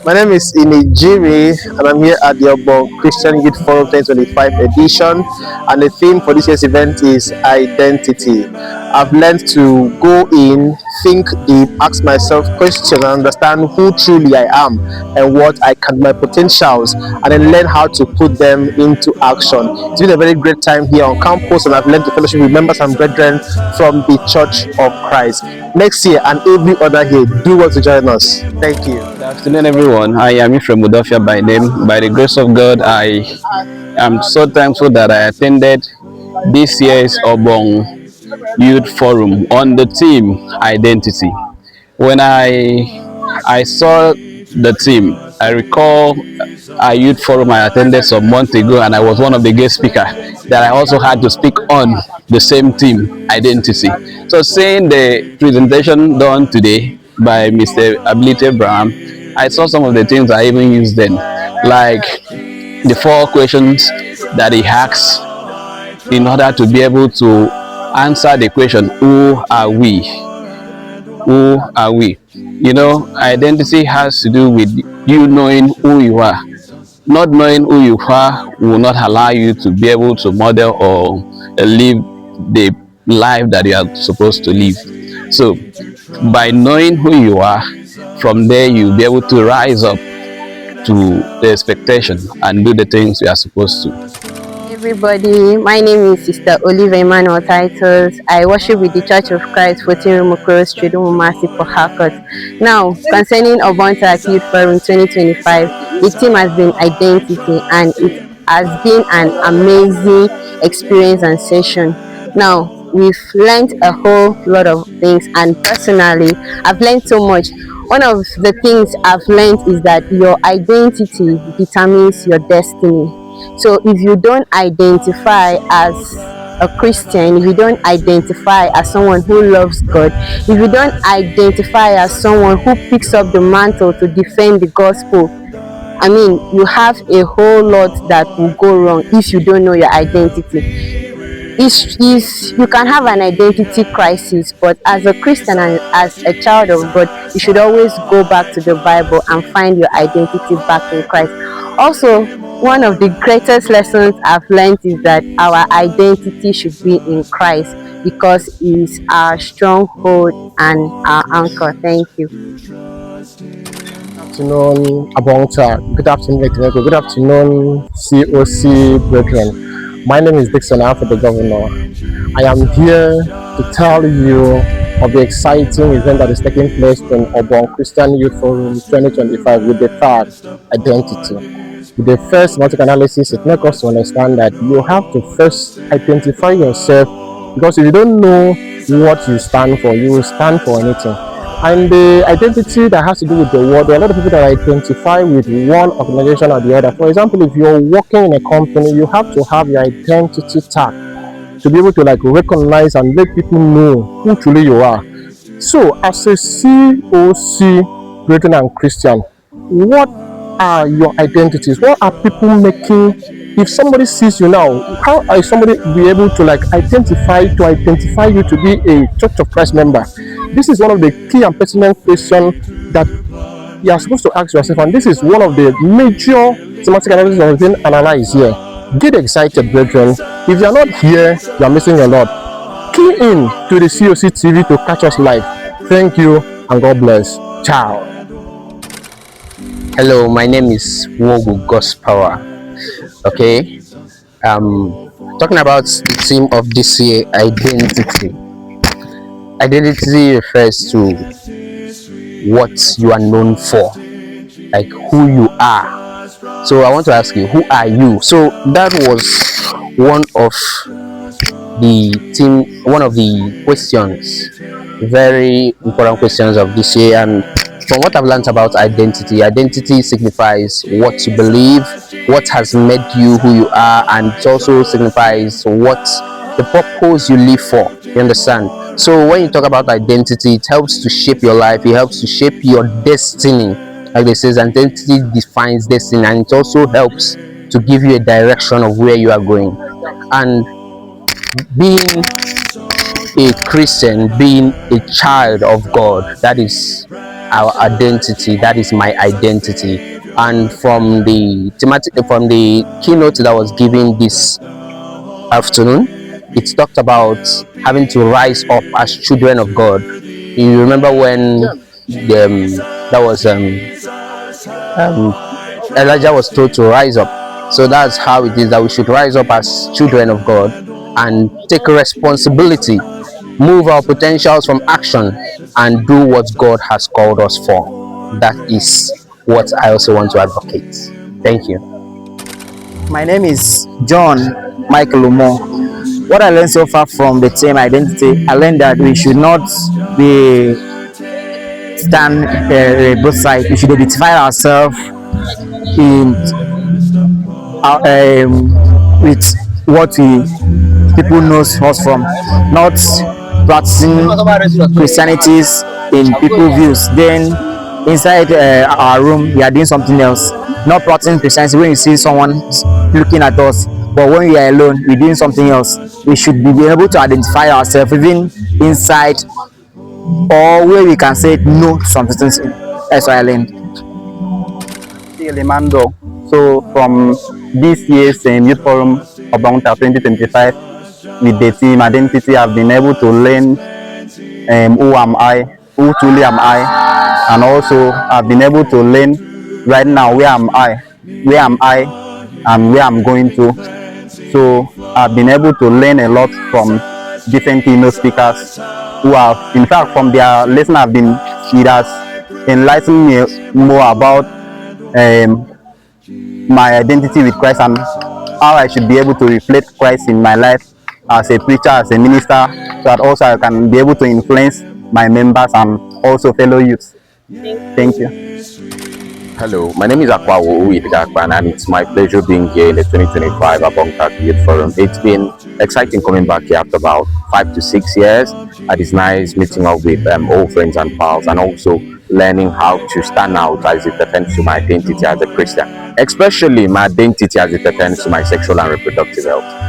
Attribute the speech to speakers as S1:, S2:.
S1: My name is Inijiri, and I'm here at the Obon Christian Youth Forum 2025 edition. And the theme for this year's event is identity. I've learned to go in, think deep, ask myself questions, and understand who truly I am and what I can, my potentials, and then learn how to put them into action. It's been a very great time here on campus, and I've learned to fellowship with members and brethren from the Church of Christ. Next year and every other year, do want to join us. Thank you.
S2: Good afternoon, everyone. I am Ifrem Mudofia by name. By the grace of God, I am so thankful that I attended this year's Obon Youth Forum on the theme Identity. When I saw the theme, I recall a youth forum I attended some months ago, and I was one of the guest speakers that I also had to speak on the same theme, identity. So seeing the presentation done today by Mr. Ability Abraham, I saw some of the things I even used then, like the 4 questions that he asks in order to be able to answer the question, who are we? Who are we? You know, identity has to do with you knowing who you are. Not knowing who you are will not allow you to be able to model or live the life that you are supposed to live. So by knowing who you are, from there you'll be able to rise up to the expectation and do the things you are supposed to.
S3: Everybody, my name is Sister Oliver Emmanuel Titus. I worship with the Church of Christ, 14 Rumokoro Street, Umumasi, Port Harcourt. Now, concerning Obontak Youth Forum 2025, the theme has been identity, and it has been an amazing experience and session. Now, we've learned a whole lot of things, and personally, I've learned so much. One of the things I've learned is that your identity determines your destiny. So if you don't identify as a Christian, if you don't identify as someone who loves God, if you don't identify as someone who picks up the mantle to defend the gospel, I mean, you have a whole lot that will go wrong if you don't know your identity. You can have an identity crisis, but as a Christian and as a child of God, you should always go back to the Bible and find your identity back in Christ. Also, one of the greatest lessons I've learned is that our identity should be in Christ, because He is our stronghold and our anchor. Thank you.
S1: Good afternoon, Abongta. Good afternoon, Etineko. Good afternoon, COC brethren. My name is Dixon Alfred, the governor. I am here to tell you of the exciting event that is taking place in Obon Christian Youth Forum 2025 with the third identity. With the first semantic analysis, it makes us to understand that you have to first identify yourself, because if you don't know what you stand for, you will stand for anything. And the identity that has to do with the world, there are a lot of people that identify with one organization or the other. For example, if you're working in a company, you have to have your identity tag to be able to recognize and let people know who truly you are. So as a COC brethren and Christian, what are your identities? What are people making? If somebody sees you now, how are somebody be able to identify you to be a Church of Christ member? This is one of the key and pertinent questions that you are supposed to ask yourself, and this is one of the major semantic analysis that has been analyzed here. Get excited, brethren. If you are not here, you are missing a lot. Key in to the COC TV to catch us live. Thank you, and God bless. Ciao.
S4: Hello, my name is Wogu Gospower. Okay, talking about the theme of this year, identity. Identity refers to what you are known for, like who you are. So I want to ask you, who are you? So that was one of the questions, very important questions of this year. And from what I've learned about identity signifies what you believe, what has made you who you are, and it also signifies what the purpose you live for. You understand? So when you talk about identity, it helps to shape your life, it helps to shape your destiny. Like they say, identity defines destiny, and it also helps to give you a direction of where you are going. And being a Christian, being a child of God, that is our identity. That is my identity. And from the keynote that was given this afternoon, it talked about having to rise up as children of God. You remember when that was Elijah was told to rise up. So that's how it is, that we should rise up as children of God and take responsibility, move our potentials from action, and do what God has called us for. That is what I also want to advocate. Thank you.
S5: My name is John Michael Umo. What I learned so far from the team identity, I learned that we should not be stand both sides. We should identify ourselves in with what we people knows us from, not practicing Christianities in people's views. Then inside our room, we are doing something else. Not practicing Christianity when you see someone looking at us, but when we are alone, we're doing something else. We should be able to identify ourselves even inside, or where we can say no to some things. That's why I learned.
S6: Lemando. So from this year's Youth Forum Obonta 2025, with the team identity, I've been able to learn who am I, who truly am I, and also I've been able to learn right now where am I, and where I'm going to. So I've been able to learn a lot from different keynote speakers who have, in fact, from their lesson, it has enlightened me more about my identity with Christ and how I should be able to reflect Christ in my life as a preacher, as a minister, so that also I can be able to influence my members and also fellow youths. Thank you.
S7: Hello, my name is Akwawo Uidagakban, and it's my pleasure being here in the 2025 Abongta Youth Forum. It's been exciting coming back here after about 5 to 6 years. It's nice meeting up with old friends and pals, and also learning how to stand out as it pertains to my identity as a Christian, especially my identity as it pertains to my sexual and reproductive health.